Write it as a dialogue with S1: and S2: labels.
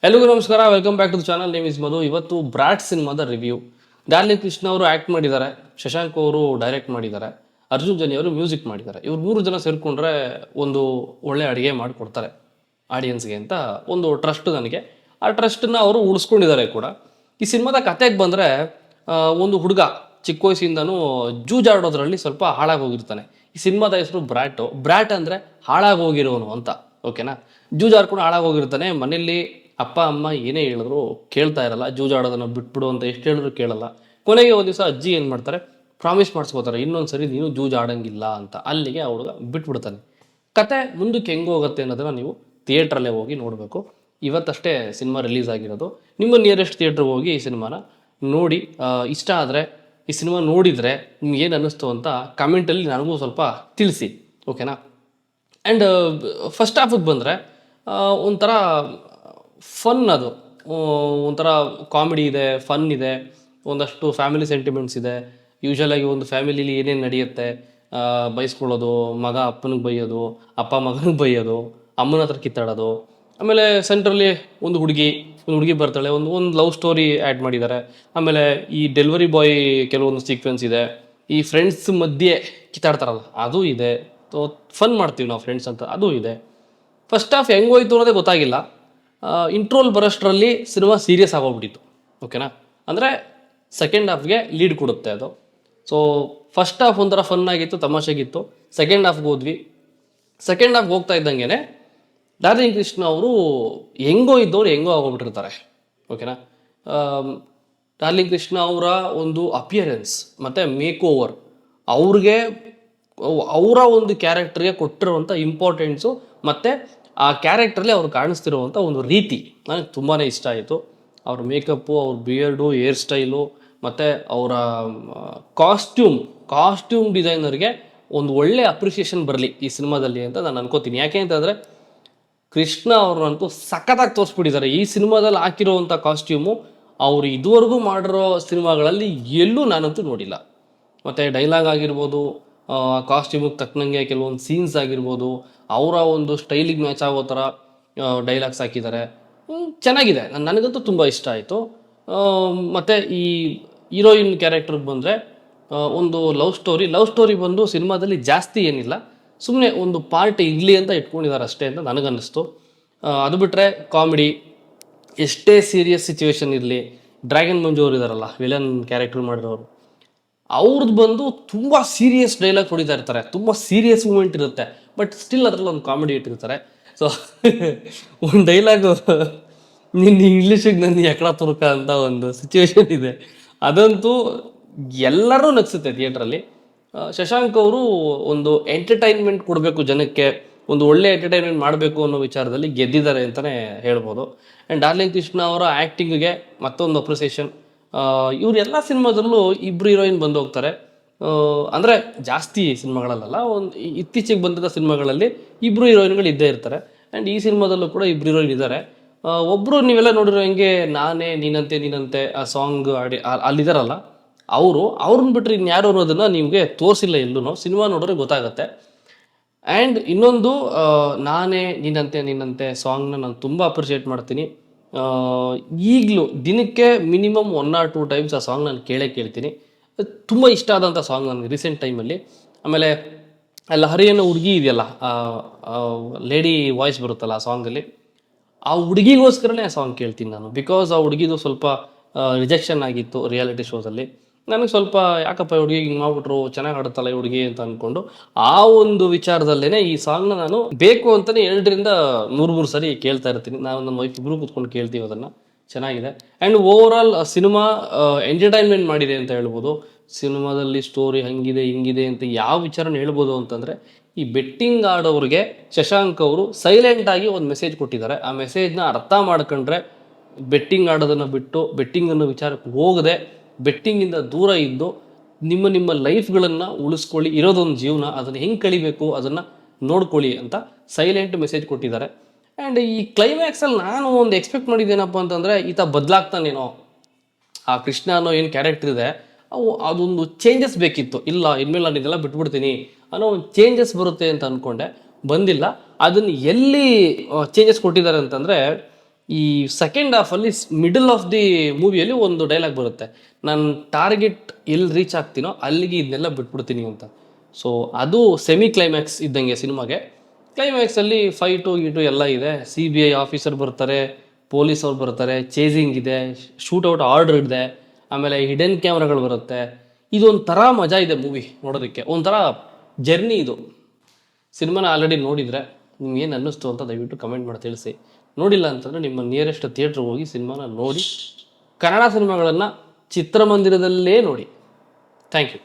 S1: ಎಲ್ರಿಗೂ ನಮಸ್ಕಾರ, welcome back to the channel. Name is Madhu. ಇವತ್ತು ಬ್ರಾಟ್ ಸಿನಿಮಾದ ರಿವ್ಯೂ. ಡಾರ್ಲಿಂಗ್ ಕೃಷ್ಣ ಅವರು ಆ್ಯಕ್ಟ್ ಮಾಡಿದ್ದಾರೆ, ಶಶಾಂಕ್ ಅವರು ಡೈರೆಕ್ಟ್ ಮಾಡಿದ್ದಾರೆ, ಅರ್ಜುನ್ ಜನಿ ಅವರು ಮ್ಯೂಸಿಕ್ ಮಾಡಿದ್ದಾರೆ. ಇವ್ರು 3 ಜನ ಸೇರಿಕೊಂಡ್ರೆ ಒಂದು ಒಳ್ಳೆ ಅಡುಗೆ ಮಾಡಿಕೊಡ್ತಾರೆ ಆಡಿಯನ್ಸ್ಗೆ ಅಂತ ಒಂದು ಟ್ರಸ್ಟ್ ನನಗೆ. ಆ ಟ್ರಸ್ಟನ್ನ ಅವರು ಉಳಿಸ್ಕೊಂಡಿದ್ದಾರೆ ಕೂಡ. ಈ ಸಿನಿಮಾದ ಕತೆಗೆ ಬಂದರೆ, ಒಂದು ಹುಡುಗ ಚಿಕ್ಕ ವಯಸ್ಸಿಂದನೂ ಜೂಜಾಡೋದ್ರಲ್ಲಿ ಸ್ವಲ್ಪ ಹಾಳಾಗೋಗಿರ್ತಾನೆ. ಈ ಸಿನಿಮಾದ ಹೆಸರು ಬ್ರ್ಯಾಟ್ ಅಂದರೆ ಹಾಳಾಗೋಗಿರೋನು ಅಂತ, ಓಕೆನಾ. ಜೂಜಾಡ್ಕೊಂಡು ಹಾಳಾಗೋಗಿರ್ತಾನೆ. ಮನೆಯಲ್ಲಿ ಅಪ್ಪ ಅಮ್ಮ ಏನೇ ಹೇಳಿದ್ರು ಕೇಳ್ತಾ ಇರಲ್ಲ, ಜೂಜಾಡೋದನ್ನು ಬಿಟ್ಬಿಡು ಅಂತ ಎಷ್ಟು ಹೇಳಿದ್ರು ಕೇಳಲ್ಲ. ಕೊನೆಗೆ ಒಂದು ದಿವಸ ಅಜ್ಜಿ ಏನು ಮಾಡ್ತಾರೆ, ಪ್ರಾಮಿಸ್ ಮಾಡಿಸ್ಕೋತಾರೆ, ಇನ್ನೊಂದು ಸರಿ ನೀನು ಜೂಜಾಡಂಗಿಲ್ಲ ಅಂತ. ಅಲ್ಲಿಗೆ ಆ ಹುಡುಗ ಬಿಟ್ಬಿಡ್ತಾನೆ. ಕತೆ ಮುಂದಕ್ಕೆ ಹೆಂಗೆ ಹೋಗುತ್ತೆ ಅನ್ನೋದನ್ನು ನೀವು ಥಿಯೇಟ್ರಲ್ಲೇ ಹೋಗಿ ನೋಡಬೇಕು. ಇವತ್ತಷ್ಟೇ ಸಿನಿಮಾ ರಿಲೀಸ್ ಆಗಿರೋದು. ನಿಮ್ಮ ನಿಯರೆಸ್ಟ್ ಥಿಯೇಟ್ರಿಗೆ ಹೋಗಿ ಈ ಸಿನಿಮಾನ ನೋಡಿ. ಇಷ್ಟ ಆದರೆ, ಈ ಸಿನಿಮಾ ನೋಡಿದರೆ ನಿಮ್ಗೆ ಏನು ಅನ್ನಿಸ್ತು ಅಂತ ಕಮೆಂಟಲ್ಲಿ ನನಗೂ ಸ್ವಲ್ಪ ತಿಳಿಸಿ, ಓಕೆನಾ. ಆ್ಯಂಡ್ ಫಸ್ಟ್ ಹಾಫಿಗೆ ಬಂದರೆ ಒಂಥರ ಫನ್, ಅದು ಒಂಥರ ಕಾಮಿಡಿ ಇದೆ, ಫನ್ ಇದೆ, ಒಂದಷ್ಟು ಫ್ಯಾಮಿಲಿ ಸೆಂಟಿಮೆಂಟ್ಸ್ ಇದೆ. ಯೂಶ್ವಲಾಗಿ ಒಂದು ಫ್ಯಾಮಿಲಿಲಿ ಏನೇನು ನಡೆಯುತ್ತೆ, ಬೈಸ್ಕೊಳ್ಳೋದು, ಮಗ ಅಪ್ಪನಿಗೆ ಬೈಯೋದು, ಅಪ್ಪ ಮಗನಿಗೆ ಬೈಯೋದು, ಅಮ್ಮನ ಹತ್ರ ಕಿತ್ತಾಡೋದು. ಆಮೇಲೆ ಸೆಂಟ್ರಲ್ಲಿ ಒಂದು ಹುಡುಗಿ ಬರ್ತಾಳೆ, ಒಂದು ಲವ್ ಸ್ಟೋರಿ ಆ್ಯಡ್ ಮಾಡಿದ್ದಾರೆ. ಆಮೇಲೆ ಈ ಡೆಲಿವರಿ ಬಾಯ್ ಕೆಲವೊಂದು ಸೀಕ್ವೆನ್ಸ್ ಇದೆ. ಈ ಫ್ರೆಂಡ್ಸ್ ಮಧ್ಯೆ ಕಿತ್ತಾಡ್ತಾರಲ್ಲ ಅದು ಇದೆ. ಫನ್ ಮಾಡ್ತೀವಿ ನಾವು ಫ್ರೆಂಡ್ಸ್ ಅಂತ, ಅದು ಇದೆ. ಫಸ್ಟ್ ಹಾಫ್ ಹೆಂಗೋಯ್ತು ಅನ್ನೋದೇ ಗೊತ್ತಾಗಿಲ್ಲ. ಇಂಟ್ರೋಲ್ ಬರೋಷ್ಟರಲ್ಲಿ ಸಿನಿಮಾ ಸೀರಿಯಸ್ ಆಗೋಗ್ಬಿಟ್ಟಿತ್ತು, ಓಕೆನಾ. ಅಂದರೆ ಸೆಕೆಂಡ್ ಹಾಫ್ಗೆ ಲೀಡ್ ಕೊಡುತ್ತೆ ಅದು. ಸೊ ಫಸ್ಟ್ ಹಾಫ್ ಒಂಥರ ಫನ್ ಆಗಿತ್ತು, ತಮಾಷೆಗಿತ್ತು. ಸೆಕೆಂಡ್ ಹಾಫ್ಗೆ ಹೋದ್ವಿ. ಸೆಕೆಂಡ್ ಹಾಫ್ಗೆ ಹೋಗ್ತಾ ಇದ್ದಂಗೆ ಡಾರ್ಲಿಂಗ್ ಕೃಷ್ಣ ಅವರು ಹೆಂಗೋ ಇದ್ದವ್ರು ಹೆಂಗೋ ಆಗೋಗ್ಬಿಟ್ಟಿರ್ತಾರೆ, ಓಕೆನಾ. ಡಾರ್ಲಿಂಗ್ ಕೃಷ್ಣ ಅವರ ಒಂದು ಅಪಿಯರೆನ್ಸ್ ಮತ್ತು ಮೇಕ್ ಓವರ್, ಅವರ ಒಂದು ಕ್ಯಾರೆಕ್ಟರ್ಗೆ ಕೊಟ್ಟಿರುವಂಥ ಇಂಪಾರ್ಟೆನ್ಸು ಮತ್ತು ಆ ಕ್ಯಾರೆಕ್ಟ್ರಲ್ಲಿ ಅವ್ರು ಕಾಣಿಸ್ತಿರುವಂಥ ಒಂದು ರೀತಿ ನನಗೆ ತುಂಬಾ ಇಷ್ಟ ಆಯಿತು. ಅವ್ರ ಮೇಕಪ್ಪು, ಅವ್ರ ಬಿಯರ್ಡು, ಹೇರ್ ಸ್ಟೈಲು ಮತ್ತು ಅವರ ಕಾಸ್ಟ್ಯೂಮ್ ಡಿಸೈನರ್ಗೆ ಒಂದು ಒಳ್ಳೆ ಅಪ್ರಿಷಿಯೇಷನ್ ಬರಲಿ ಈ ಸಿನಿಮಾದಲ್ಲಿ ಅಂತ ನಾನು ಅನ್ಕೋತೀನಿ. ಯಾಕೆ ಅಂತಂದರೆ ಕೃಷ್ಣ ಅವ್ರನ್ನಂತೂ ಸಖತ್ತಾಗಿ ತೋರಿಸ್ಬಿಟ್ಟಿದ್ದಾರೆ. ಈ ಸಿನಿಮಾದಲ್ಲಿ ಹಾಕಿರೋವಂಥ ಕಾಸ್ಟ್ಯೂಮು ಅವರು ಇದುವರೆಗೂ ಮಾಡಿರೋ ಸಿನಿಮಾಗಳಲ್ಲಿ ಎಲ್ಲೂ ನಾನಂತೂ ನೋಡಿಲ್ಲ. ಮತ್ತು ಡೈಲಾಗ್ ಆಗಿರ್ಬೋದು, ಕಾಸ್ಟ್ಯೂಮಿಗೆ ತಕ್ಕನಂಗೆ ಕೆಲವೊಂದು ಸೀನ್ಸ್ ಆಗಿರ್ಬೋದು, ಅವರ ಒಂದು ಸ್ಟೈಲಿಗೆ ಮ್ಯಾಚ್ ಆಗೋ ಥರ ಡೈಲಾಗ್ಸ್ ಹಾಕಿದ್ದಾರೆ. ಚೆನ್ನಾಗಿದೆ, ನನಗಂತೂ ತುಂಬ ಇಷ್ಟ ಆಯಿತು. ಮತ್ತು ಈ ಹೀರೋಯಿನ್ ಕ್ಯಾರೆಕ್ಟರ್ಗೆ ಬಂದರೆ ಒಂದು ಲವ್ ಸ್ಟೋರಿ ಬಂದು ಸಿನಿಮಾದಲ್ಲಿ ಜಾಸ್ತಿ ಏನಿಲ್ಲ, ಸುಮ್ಮನೆ ಒಂದು ಪಾರ್ಟ್ ಇರಲಿ ಅಂತ ಇಟ್ಕೊಂಡಿದ್ದಾರೆ ಅಷ್ಟೇ ಅಂತ ನನಗನ್ನಿಸ್ತು. ಅದು ಬಿಟ್ಟರೆ ಕಾಮಿಡಿ, ಎಷ್ಟೇ ಸೀರಿಯಸ್ ಸಿಚುವೇಶನ್ ಇರಲಿ, ಡ್ರ್ಯಾಗನ್ ಮಂಜು ಅವರು ಇದ್ದಾರಲ್ಲ ವಿಲನ್ ಕ್ಯಾರೆಕ್ಟರ್ ಮಾಡಿರೋರು, ಅವ್ರದ್ದು ಬಂದು ತುಂಬ ಸೀರಿಯಸ್ ಡೈಲಾಗ್ ಹೊಡಿತಾ ಇರ್ತಾರೆ. ತುಂಬ ಸೀರಿಯಸ್ ಮೂಮೆಂಟ್ ಇರುತ್ತೆ, ಬಟ್ ಸ್ಟಿಲ್ ಅದರಲ್ಲಿ ಒಂದು ಕಾಮಿಡಿ ಇಟ್ಟಿರ್ತಾರೆ. ಸೊ ಒಂದು ಡೈಲಾಗು, ನಿನ್ನ ಇಂಗ್ಲೀಷಿಗೆ ನನ್ನ ಎಕಡ ತುರುಕ ಅಂತ ಒಂದು ಸಿಚುವೇಶನ್ ಇದೆ, ಅದಂತೂ ಎಲ್ಲರೂ ನಗಿಸುತ್ತೆ ಥಿಯೇಟ್ರಲ್ಲಿ. ಶಶಾಂಕ್ ಅವರು ಒಂದು ಎಂಟರ್ಟೈನ್ಮೆಂಟ್ ಕೊಡಬೇಕು ಜನಕ್ಕೆ, ಒಂದು ಒಳ್ಳೆ ಎಂಟರ್ಟೈನ್ಮೆಂಟ್ ಮಾಡಬೇಕು ಅನ್ನೋ ವಿಚಾರದಲ್ಲಿ ಗೆದ್ದಿದ್ದಾರೆ ಅಂತಲೇ ಹೇಳ್ಬೋದು. ಆ್ಯಂಡ್ ಡಾರ್ಲಿಂಗ್ ಕೃಷ್ಣ ಅವರ ಆ್ಯಕ್ಟಿಂಗಿಗೆ ಮತ್ತೊಂದು ಅಪ್ರಿಸಿಯೇಷನ್. ಇವರೆಲ್ಲ ಸಿನಿಮಾದಲ್ಲೂ ಇಬ್ಬರು ಹೀರೋಯಿನ್ ಬಂದು ಹೋಗ್ತಾರೆ. ಅಂದರೆ ಜಾಸ್ತಿ ಸಿನಿಮಾಗಳಲ್ಲ, ಒಂದು ಇತ್ತೀಚೆಗೆ ಬಂದಿದ್ದ ಸಿನಿಮಾಗಳಲ್ಲಿ ಇಬ್ಬರು ಹೀರೋಯಿನ್ಗಳು ಇದ್ದೇ ಇರ್ತಾರೆ. ಆ್ಯಂಡ್ ಈ ಸಿನಿಮಾದಲ್ಲೂ ಕೂಡ ಇಬ್ಬರು ಹೀರೋಯಿನ್ ಇದ್ದಾರೆ. ಒಬ್ಬರು ನೀವೆಲ್ಲ ನೋಡಿರೋ ಹಂಗೆ ನಾನೇ ನೀನಂತೆ ಆ ಸಾಂಗ್ ಅಲ್ಲಿದ್ದಾರಲ್ಲ, ಅವ್ರನ್ನ ಬಿಟ್ಟರೆ ಇನ್ಯಾರು ಅನ್ನೋದನ್ನು ನಿಮಗೆ ತೋರಿಸಿಲ್ಲ ಎಲ್ಲೂ, ಸಿನಿಮಾ ನೋಡಿದ್ರೆ ಗೊತ್ತಾಗುತ್ತೆ. ಆ್ಯಂಡ್ ಇನ್ನೊಂದು, ನಾನೇ ನೀನಂತೆ ಸಾಂಗ್ನ ನಾನು ತುಂಬ ಅಪ್ರಿಷಿಯೇಟ್ ಮಾಡ್ತೀನಿ. ಈಗಲೂ ದಿನಕ್ಕೆ ಮಿನಿಮಮ್ 1 or 2 ಟೈಮ್ಸ್ ಆ ಸಾಂಗ್ ನಾನು ಕೇಳ್ತೀನಿ. ತುಂಬ ಇಷ್ಟ ಆದಂಥ ಸಾಂಗ್ ನನಗೆ ರೀಸೆಂಟ್ ಟೈಮಲ್ಲಿ. ಆಮೇಲೆ ಲಹರಿ ಅನ್ನೋ ಹುಡುಗಿ ಇದೆಯಲ್ಲ, ಲೇಡಿ ವಾಯ್ಸ್ ಬರುತ್ತಲ್ಲ ಆ ಸಾಂಗಲ್ಲಿ, ಆ ಹುಡುಗಿಗೋಸ್ಕರನೇ ಆ ಸಾಂಗ್ ಕೇಳ್ತೀನಿ ನಾನು. ಬಿಕಾಸ್ ಆ ಹುಡುಗಿದು ಸ್ವಲ್ಪ ರಿಜೆಕ್ಷನ್ ಆಗಿತ್ತು ರಿಯಾಲಿಟಿ ಶೋದಲ್ಲಿ. ನನಗೆ ಸ್ವಲ್ಪ ಯಾಕಪ್ಪ ಹುಡುಗಿ ಹಿಂಗೆ ಮಾಡ್ಬಿಟ್ರು, ಚೆನ್ನಾಗಿ ಆಡುತ್ತಲ್ಲ ಈ ಹುಡುಗಿ ಅಂತ ಅಂದ್ಕೊಂಡು ಆ ಒಂದು ವಿಚಾರದಲ್ಲೇ ಈ ಸಾಂಗ್ನ ನಾನು ಬೇಕು ಅಂತಲೇ 2-3 ಸರಿ ಕೇಳ್ತಾ ಇರ್ತೀನಿ. ನಾನು ನನ್ನ ವೈಫ್ ಇಬ್ಬರು ಕೂತ್ಕೊಂಡು ಕೇಳ್ತೀವಿ ಅದನ್ನು. ಚೆನ್ನಾಗಿದೆ. ಆ್ಯಂಡ್ ಓವರಾಲ್ ಸಿನಿಮಾ ಎಂಟರ್ಟೈನ್ಮೆಂಟ್ ಮಾಡಿದೆ ಅಂತ ಹೇಳ್ಬೋದು. ಸಿನಿಮಾದಲ್ಲಿ ಸ್ಟೋರಿ ಹಂಗಿದೆ ಹಿಂಗಿದೆ ಅಂತ ಯಾವ ವಿಚಾರನ ಹೇಳ್ಬೋದು ಅಂತಂದರೆ, ಈ ಬೆಟ್ಟಿಂಗ್ ಆಡೋರಿಗೆ ಶಶಾಂಕ್ ಅವರು ಸೈಲೆಂಟಾಗಿ ಒಂದು ಮೆಸೇಜ್ ಕೊಟ್ಟಿದ್ದಾರೆ. ಆ ಮೆಸೇಜ್ನ ಅರ್ಥ ಮಾಡ್ಕೊಂಡ್ರೆ ಬೆಟ್ಟಿಂಗ್ ಆಡೋದನ್ನು ಬಿಟ್ಟು, ಬೆಟ್ಟಿಂಗ್ ಅನ್ನೋ ವಿಚಾರಕ್ಕೆ ಹೋಗದೆ, ಬೆಟ್ಟಿಂಗಿಂದ ದೂರ ಇದ್ದು ನಿಮ್ಮ ಲೈಫ್ಗಳನ್ನು ಉಳಿಸ್ಕೊಳ್ಳಿ. ಇರೋದೊಂದು ಜೀವನ, ಅದನ್ನು ಹೆಂಗೆ ಕಳಿಬೇಕು ಅದನ್ನು ನೋಡ್ಕೊಳ್ಳಿ ಅಂತ ಸೈಲೆಂಟ್ ಮೆಸೇಜ್ ಕೊಟ್ಟಿದ್ದಾರೆ. ಆ್ಯಂಡ್ ಈ ಕ್ಲೈಮ್ಯಾಕ್ಸಲ್ಲಿ ನಾನು ಒಂದು ಎಕ್ಸ್ಪೆಕ್ಟ್ ಮಾಡಿದ್ದೇನಪ್ಪ ಅಂತಂದರೆ, ಈತ ಬದಲಾಗ್ತಾನೇನೋ, ಆ ಕೃಷ್ಣ ಅನ್ನೋ ಏನು ಕ್ಯಾರೆಕ್ಟರ್ ಇದೆ ಅದೊಂದು ಚೇಂಜಸ್ ಬೇಕಿತ್ತು. ಇಲ್ಲ ಇನ್ಮೇಲೆ ನಾನು ಇದೆಲ್ಲ ಬಿಟ್ಬಿಡ್ತೀನಿ ಅನ್ನೋ ಒಂದು ಚೇಂಜಸ್ ಬರುತ್ತೆ ಅಂತ ಅಂದ್ಕೊಂಡೆ, ಬಂದಿಲ್ಲ. ಅದನ್ನು ಎಲ್ಲಿ ಚೇಂಜಸ್ ಕೊಟ್ಟಿದ್ದಾರೆ ಅಂತಂದರೆ, ಈ ಸೆಕೆಂಡ್ ಹಾಫಲ್ಲಿ ಮಿಡಲ್ ಆಫ್ ದಿ ಮೂವಿಯಲ್ಲಿ ಒಂದು ಡೈಲಾಗ್ ಬರುತ್ತೆ, ನಾನು ಟಾರ್ಗೆಟ್ ಎಲ್ಲಿ ರೀಚ್ ಆಗ್ತೀನೋ ಅಲ್ಲಿಗೆ ಇದನ್ನೆಲ್ಲ ಬಿಟ್ಬಿಡ್ತೀನಿ ಅಂತ. ಸೊ ಅದು ಸೆಮಿ ಕ್ಲೈಮ್ಯಾಕ್ಸ್ ಇದ್ದಂಗೆ ಸಿನಿಮಾಗೆ. ಕ್ಲೈಮ್ಯಾಕ್ಸಲ್ಲಿ ಫೈಟು ಗೀಟು ಎಲ್ಲ ಇದೆ, CBI ಆಫೀಸರ್ ಬರ್ತಾರೆ, ಪೊಲೀಸ್ ಅವ್ರು ಬರ್ತಾರೆ, ಚೇಸಿಂಗ್ ಇದೆ, ಶೂಟೌಟ್ ಆರ್ಡರ್ ಇದೆ, ಆಮೇಲೆ ಹಿಡನ್ ಕ್ಯಾಮ್ರಾಗಳು ಬರುತ್ತೆ. ಇದೊಂಥರ ಮಜಾ ಇದೆ ಮೂವಿ ನೋಡೋದಕ್ಕೆ, ಒಂಥರ ಜರ್ನಿ ಇದು. ಸಿನಿಮಾನ ಆಲ್ರೆಡಿ ನೋಡಿದರೆ ನಿಮ್ಗೆ ಏನು ಅನ್ನಿಸ್ತು ಅಂತ ದಯವಿಟ್ಟು ಕಮೆಂಟ್ ಮಾಡಿ ತಿಳಿಸಿ. ನೋಡಿಲ್ಲ ಅಂತಂದರೆ ನಿಮ್ಮ ನಿಯರೆಸ್ಟ್ ಥಿಯೇಟ್ರ್ ಹೋಗಿ ಸಿನಿಮಾನ ನೋಡಿ, ಕನ್ನಡ ಸಿನಿಮಾಗಳನ್ನು ಚಿತ್ರಮಂದಿರದಲ್ಲೇ ನೋಡಿ. Thank you.